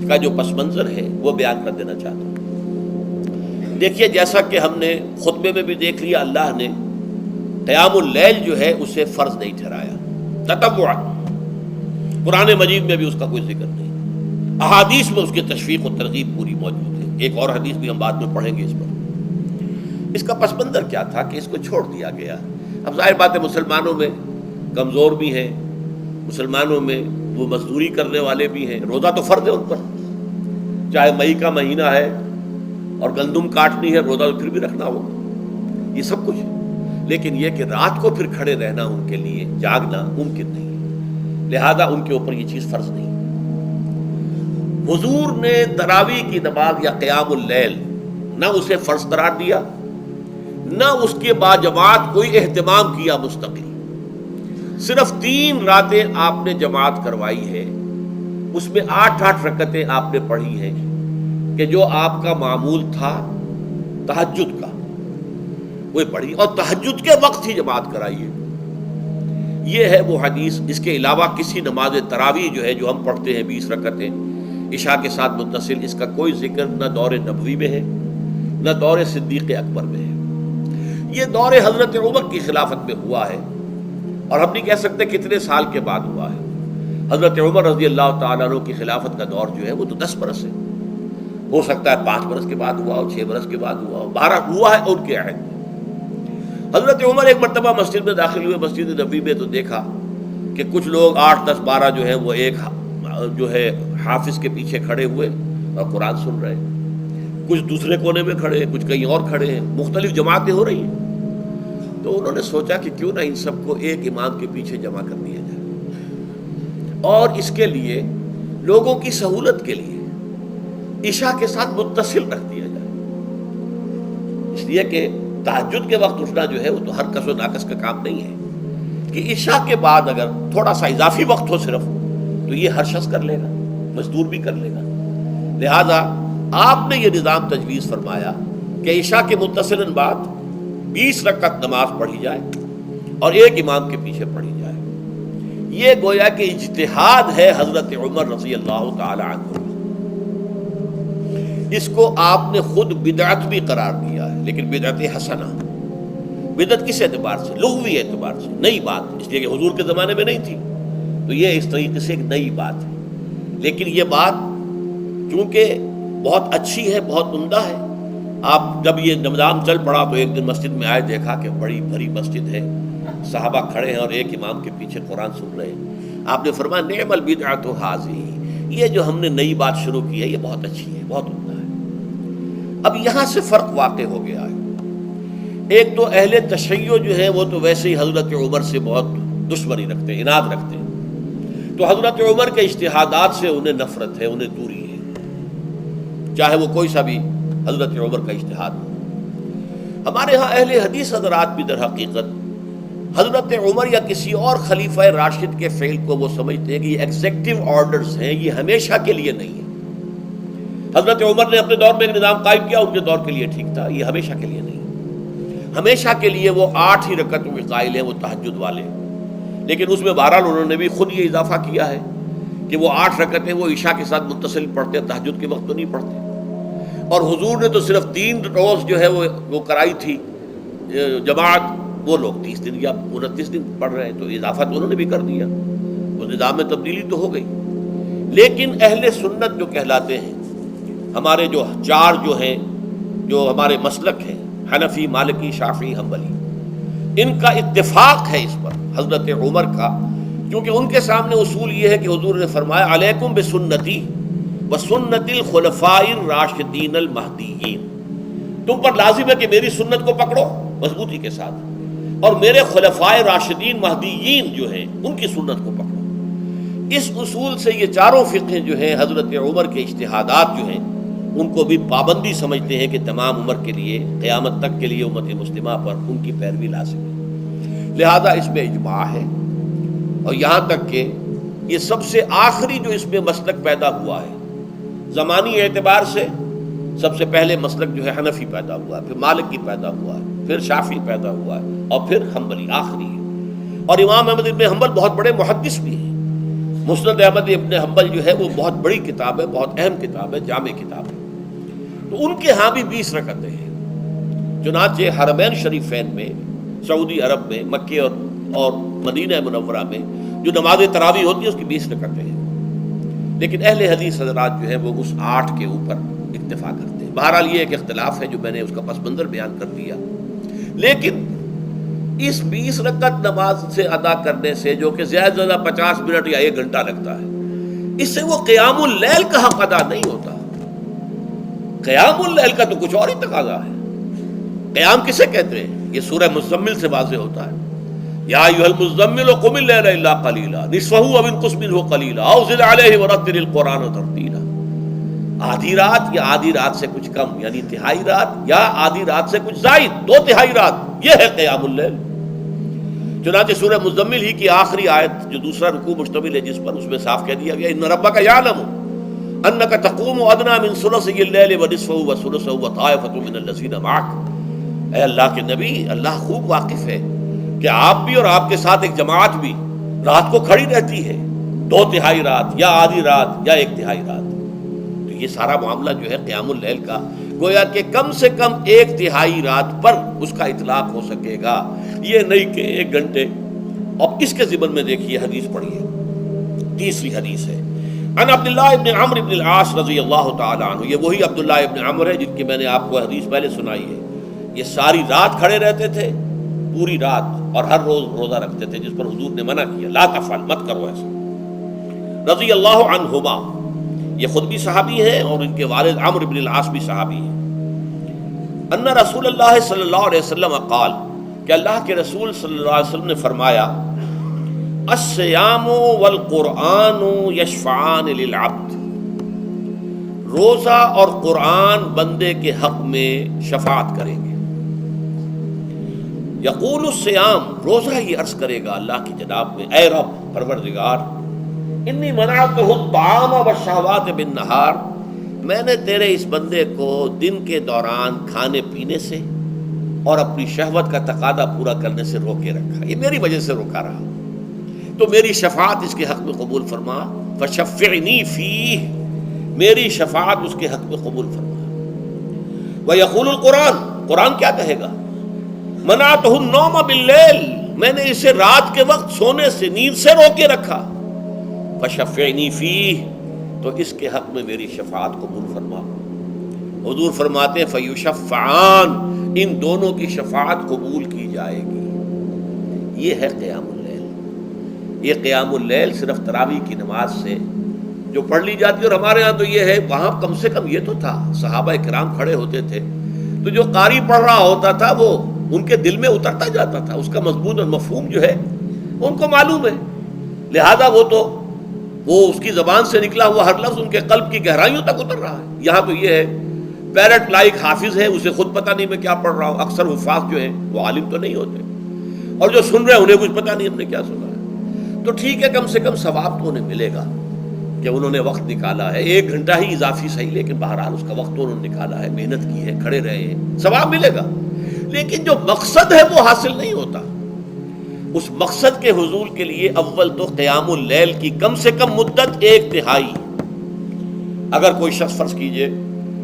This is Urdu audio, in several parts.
کا جو پس منظر ہے وہ بیان کر دینا چاہتا ہوں۔ دیکھیے، جیسا کہ ہم نے خطبے میں بھی دیکھ لیا، اللہ نے قیام اللیل جو ہے اسے فرض نہیں ٹھہرایا تطوعا، قرآن مجید میں بھی اس کا کوئی ذکر نہیں، احادیث میں اس کی تشویق و ترغیب پوری موجود ہے۔ ایک اور حدیث بھی ہم بعد میں پڑھیں گے اس پر۔ اس کا پس منظر کیا تھا کہ اس کو چھوڑ دیا گیا۔ اب ظاہر بات ہے مسلمانوں میں کمزور بھی ہیں، مسلمانوں میں وہ مزدوری کرنے والے بھی ہیں، روزہ تو فرض ہے ان پر، چاہے مئی کا مہینہ ہے اور گندم کاٹنی ہے، روزہ تو پھر بھی رکھنا ہوگا، یہ سب کچھ، لیکن یہ کہ رات کو پھر کھڑے رہنا ان کے لیے، جاگنا ممکن نہیں ہے، لہذا ان کے اوپر یہ چیز فرض نہیں۔ حضور نے تراویح کی نماز یا قیام اللیل نہ اسے فرض قرار دیا، نہ اس کے بعد جماعت کوئی اہتمام کیا مستقل، صرف 3 راتیں آپ نے جماعت کروائی ہے، اس میں 8 رکعتیں آپ نے پڑھی ہیں کہ جو آپ کا معمول تھا تہجد کا وہ پڑھی، اور تہجد کے وقت ہی جماعت کرائی ہے۔ یہ ہے وہ حدیث۔ اس کے علاوہ کسی نماز تراویح جو ہے جو ہم پڑھتے ہیں 20 رکعتیں عشاء کے ساتھ متصل، اس کا کوئی ذکر نہ دور نبوی میں ہے نہ دور صدیق اکبر میں ہے۔ یہ دور حضرت عمر کی خلافت میں ہوا ہے، اور ہم نہیں کہہ سکتے کتنے سال کے بعد ہوا ہے۔ حضرت عمر رضی اللہ تعالیٰ عنہ کی خلافت کا دور جو ہے وہ تو 10 برس ہے، ہو سکتا ہے 5 برس کے بعد ہوا ہو، 6 برس کے بعد ہوا ہو، 12 ہوا ہے ان کے عہد میں۔ حضرت عمر ایک مرتبہ مسجد میں داخل ہوئے، مسجد نبوی میں، تو دیکھا کہ کچھ لوگ 8 10 12 جو ہے وہ ایک جو ہے حافظ کے پیچھے کھڑے ہوئے اور قرآن سن رہے ہیں، کچھ دوسرے کونے میں کھڑے ہیں، کچھ کہیں اور کھڑے ہیں، مختلف جماعتیں ہو رہی ہیں۔ تو انہوں نے سوچا کہ کیوں نہ ان سب کو ایک امام کے پیچھے جمع کر دیا جائے، اور اس کے لیے لوگوں کی سہولت کے لیے عشاء کے ساتھ متصل رکھ دیا جائے، اس لیے کہ تہجد کے وقت اٹھنا جو ہے وہ تو ہر کس و ناقص کا کام نہیں ہے، کہ عشاء کے بعد اگر تھوڑا سا اضافی وقت ہو صرف، تو یہ ہر شخص کر لے گا، مزدور بھی کر لے گا۔ لہذا آپ نے یہ نظام تجویز فرمایا کہ عشاء کے متصلاً بعد 20 رکعت نماز پڑھی جائے اور ایک امام کے پیچھے پڑھی جائے۔ یہ گویا کہ اجتہاد ہے حضرت عمر رضی اللہ تعالی عنہ، اس کو آپ نے خود بدعت بھی قرار دیا ہے، لیکن بدعت حسنہ۔ بدعت کس اعتبار سے؟ لغوی اعتبار سے، نئی بات، اس لیے کہ حضور کے زمانے میں نہیں تھی، تو یہ اس طریقے سے ایک نئی بات ہے، لیکن یہ بات چونکہ بہت اچھی ہے، بہت عمدہ ہے۔ آپ جب یہ نظام چل پڑا تو ایک دن مسجد میں آئے، دیکھا کہ بڑی بھری مسجد ہے، صحابہ کھڑے ہیں اور ایک امام کے پیچھے قرآن سن رہے ہیں۔ آپ نے فرمایا نعم البدعۃ ھذہ، یہ جو ہم نے نئی بات شروع کی ہے یہ بہت اچھی ہے، بہت عمدہ ہے۔ اب یہاں سے فرق واقع ہو گیا ہے۔ ایک تو اہل تشیع جو ہے وہ تو ویسے ہی حضرت عمر سے بہت دشمنی رکھتے ہیں، عناد رکھتے ہیں، تو حضرت عمر کے اجتہادات سے انہیں نفرت ہے، انہیں دوری ہے، چاہے وہ کوئی سا بھی حضرت عمر کا اجتہاد ہو۔ ہمارے ہاں اہل حدیث حضرات بھی در حقیقت حضرت عمر یا کسی اور خلیفہ راشد کے فعل کو وہ سمجھتے ہیں کہ یہ ایگزیکٹو آرڈرز ہیں، یہ ہمیشہ کے لیے نہیں ہے۔ حضرت عمر نے اپنے دور میں ایک نظام قائم کیا، ان کے دور کے لیے ٹھیک تھا، یہ ہمیشہ کے لیے نہیں۔ ہمیشہ کے لیے وہ 8 ہی رکعتوں کے قائل ہیں، وہ تہجد والے، لیکن اس میں بہرحال انہوں نے بھی خود یہ اضافہ کیا ہے کہ وہ 8 رکعتیں وہ عشاء کے ساتھ متصل پڑھتے ہیں، تہجد کے وقت تو نہیں پڑھتے۔ اور حضور نے تو صرف 3 روز جو ہے وہ کرائی تھی جماعت، وہ لوگ 30 دن یا 29 دن پڑھ رہے ہیں، تو اضافہ تو انہوں نے بھی کر دیا، وہ نظام میں تبدیلی تو ہو گئی۔ لیکن اہل سنت جو کہلاتے ہیں، ہمارے جو 4 جو ہیں، جو ہمارے مسلک ہیں، حنفی، مالکی، شافعی، حنبلی، ان کا اتفاق ہے اس پر حضرت عمر کا، کیونکہ ان کے سامنے اصول یہ ہے کہ حضور نے فرمایا علیکم بسنتی وسنت الخلفاء الراشدین المہدیین، تم پر لازم ہے کہ میری سنت کو پکڑو مضبوطی کے ساتھ، اور میرے خلفاء راشدین مہدیین جو ہیں ان کی سنت کو پکڑو۔ اس اصول سے یہ چاروں فقہ جو ہیں حضرت عمر کے اجتہادات جو ہیں ان کو بھی پابندی سمجھتے ہیں کہ تمام عمر کے لیے، قیامت تک کے لیے امت مسلمہ پر ان کی پیروی لازم ہے، لہذا اس میں اجماع ہے۔ اور یہاں تک کہ یہ سب سے آخری جو اس میں مسلک پیدا ہوا ہے زمانی اعتبار سے، سب سے پہلے مسلک جو ہے حنفی پیدا ہوا ہے، پھر مالکی پیدا ہوا ہے، پھر شافعی پیدا ہوا ہے، اور پھر حنبلی آخری ہے۔ اور امام احمد بن حنبل بہت بڑے محدث بھی ہیں، مسند احمد ابن حنبل جو ہے وہ بہت بڑی کتاب ہے، بہت اہم کتاب ہے، جامع کتاب ہے، تو ان کے ہاں بھی 20 رکعتیں ہیں۔ چنانچہ حرمین شریفین میں، سعودی عرب میں، مکے اور مدینہ منورہ میں جو نماز تراویح ہوتی ہے اس کی 20 رکعتیں ہیں، لیکن اہل حدیث حضرات جو ہے وہ اس 8 کے اوپر اکتفا کرتے ہیں۔ بہرحال یہ ایک اختلاف ہے جو میں نے اس کا پس منظر بیان کر دیا، لیکن اس 20 رکعت نماز سے ادا کرنے سے، جو کہ زیادہ سے زیادہ 50 منٹ یا 1 گھنٹہ لگتا ہے، اس سے وہ قیام اللیل کا حق ادا نہیں ہوتا۔ قیام اللیل کا تو کچھ اور ہی تقاضا ہے۔ قیام کسے کہتے ہیں؟ یہ سورہ مزمل سے واضح ہوتا ہے، یا ایھا المزمل قم اللیل الا قلیلا نصفہ او انقص منہ قلیلا او زد علیہ ورتل القرآن ترتیلا۔ آدھی رات یا آدھی رات سے کچھ کم، یعنی تہائی رات، یا آدھی رات سے کچھ زائد، 2/3 رات، یہ ہے قیام اللیل۔ چنانچہ سورہ مزمل ہی کی آخری آیت جو دوسرا رکوع مشتمل ہے جس پر، اس میں صاف کہہ دیا گیا ان ربک یعلم انک تقوم ادنی من ثلثی اللیل ونصفہ وثلثہ وطائفۃ من الذین معک۔ اے اللہ کے نبی، اللہ خوب واقف ہے کہ آپ بھی اور آپ کے ساتھ ایک جماعت بھی رات کو کھڑی رہتی ہے، 2/3 رات یا آدھی رات یا 1/3 رات۔ تو یہ سارا معاملہ جو ہے قیام اللیل کا، گویا کہ کم سے کم 1/3 رات پر اس کا اطلاق ہو سکے گا، یہ نہیں کہ 1 گھنٹے۔ اب اس کے ضمن میں دیکھیے حدیث پڑھیے، تیسری حدیث ہے عن عبداللہ ابن عمرو ابن العاص رضی اللہ تعالی عنہ۔ یہ وہی عبداللہ ابن عمرو ہے جن کی میں نے آپ کو حدیث پہلے سنائی ہے۔ یہ ساری رات کھڑے رہتے تھے، پوری رات، اور ہر روز روزہ رکھتے تھے، جس پر حضور نے منع کیا، لا تفعل، مت کرو ایسا۔ رضی اللہ عنہما، یہ خود بھی صحابی ہیں اور ان کے والد عمرو بن العاص بھی صحابی ہیں۔ ان رسول اللہ صلی اللہ علیہ وسلم قال، کہ اللہ کے رسول صلی اللہ علیہ وسلم نے فرمایا، الصیام والقرآن یشفعان للعبد، روزہ اور قرآن بندے کے حق میں شفاعت کریں گے۔ یقول الصیام، روزہ یہ عرض کرے گا اللہ کی جناب میں، اے رب پروردگار، انی منعتہ الطعام والشہوات بالنہار، میں نے تیرے اس بندے کو دن کے دوران کھانے پینے سے اور اپنی شہوت کا تقاضا پورا کرنے سے روکے رکھا، یہ میری وجہ سے روکا رہا، تو میری شفاعت اس کے حق میں قبول فرما، فشفعنی فیہ، میری شفاعت اس کے حق میں قبول فرما۔ ویقول القرآن، قرآن کیا کہے گا؟ منعتہ النوم باللیل، میں نے اسے رات کے وقت سونے سے، نیند سے روکے رکھا، فشفعنی فیہ، تو اس کے حق میں میری شفاعت قبول فرما۔ حضور فرماتے ہیں فیشفعان، ان دونوں کی شفاعت قبول کی جائے گی۔ یہ ہے قیام اللیل۔ یہ قیام اللیل صرف تراویح کی نماز سے جو پڑھ لی جاتی ہے، اور ہمارے ہاں تو یہ ہے، وہاں کم سے کم یہ تو تھا، صحابہ کرام کھڑے ہوتے تھے تو جو قاری پڑھ رہا ہوتا تھا وہ ان کے دل میں اترتا جاتا تھا، اس کا مضمون اور مفہوم جو ہے ان کو معلوم ہے، لہذا وہ اس کی زبان سے نکلا ہوا ہر لفظ ان کے قلب کی گہرائیوں تک اتر رہا ہے۔ یہاں تو یہ ہے پیرٹ لائک حافظ ہے، اسے خود پتہ نہیں میں کیا پڑھ رہا ہوں۔ اکثر حفاظ جو ہیں وہ عالم تو نہیں ہوتے، اور جو سن رہے ہیں انہیں کچھ پتہ نہیں ہم نے کیا سنا ہے، تو ٹھیک ہے، کم سے کم ثواب تو انہیں ملے گا کہ انہوں نے وقت نکالا ہے، 1 گھنٹہ ہی اضافی صحیح، لیکن بہرحال اس کا وقت تو انہوں نے نکالا ہے، محنت کی ہے، کھڑے رہے ہیں، ثواب ملے گا۔ لیکن جو مقصد ہے وہ حاصل نہیں ہوتا۔ اس مقصد کے حصول کے لیے اول تو قیام اللیل کی کم سے کم مدت 1/3۔ اگر کوئی شخص فرض کیجئے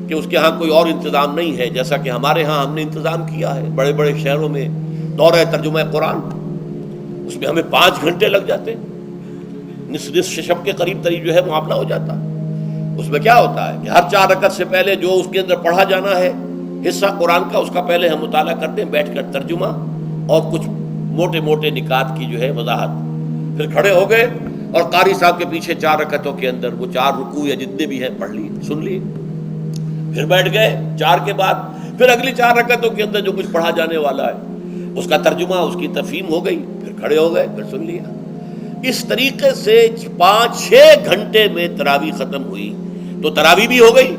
کہ اس کے ہاں کوئی اور انتظام نہیں ہے، جیسا کہ ہمارے ہاں ہم نے انتظام کیا ہے، بڑے بڑے شہروں میں دورہ ترجمہ قرآن، اس میں ہمیں 5 گھنٹے لگ جاتے، نصف شب کے قریب تری جو ہے معاملہ ہو جاتا۔ اس میں کیا ہوتا ہے کہ ہر 4 رکعت سے پہلے جو اس کے اندر پڑھا جانا ہے حصہ قرآن کا، اس کا پہلے ہم مطالعہ کرتے ہیں بیٹھ کر، ترجمہ اور کچھ موٹے موٹے نکات کی جو ہے وضاحت، پھر کھڑے ہو گئے اور قاری صاحب کے پیچھے 4 رکعتوں کے اندر وہ 4 رکوع یا جتنے بھی ہیں پڑھ لی، سن لی، پھر بیٹھ گئے 4 کے بعد، پھر اگلی 4 رکعتوں کے اندر جو کچھ پڑھا جانے والا ہے اس کا ترجمہ، اس کی تفہیم ہو گئی، پھر کھڑے ہو گئے، پھر سن لیا۔ اس طریقے سے 5-6 گھنٹے میں تراویح ختم ہوئی، تو تراویح بھی ہو گئی،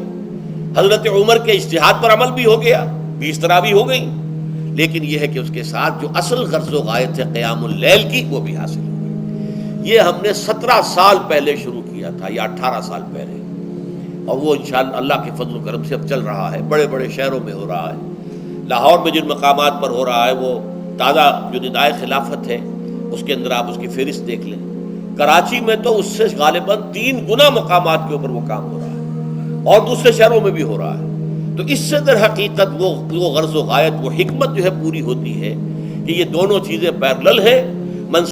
حضرت عمر کے اجتہاد پر عمل بھی ہو گیا، 20 تراویح ہو گئی، لیکن یہ ہے کہ اس کے ساتھ جو اصل غرض و غایت ہے قیام اللیل کی، وہ بھی حاصل ہو گئی۔ یہ ہم نے 17 سال پہلے شروع کیا تھا یا 18 سال پہلے، اور وہ انشاءاللہ اللہ کے فضل و کرم سے اب چل رہا ہے، بڑے بڑے شہروں میں ہو رہا ہے۔ لاہور میں جن مقامات پر ہو رہا ہے وہ تازہ جو ندائے خلافت ہے اس کے اندر آپ اس کی فہرست دیکھ لیں، کراچی میں تو اس سے غالباً 3 گنا مقامات کے اوپر وہ کام ہو رہا ہے، اور دوسرے شہروں میں بھی ہو رہا ہے۔ تو اس سے در حقیقت وہ غرض و غایت، وہ حکمت جو ہے پوری ہوتی ہے کہ یہ دونوں چیزیں پیرلل ہیں،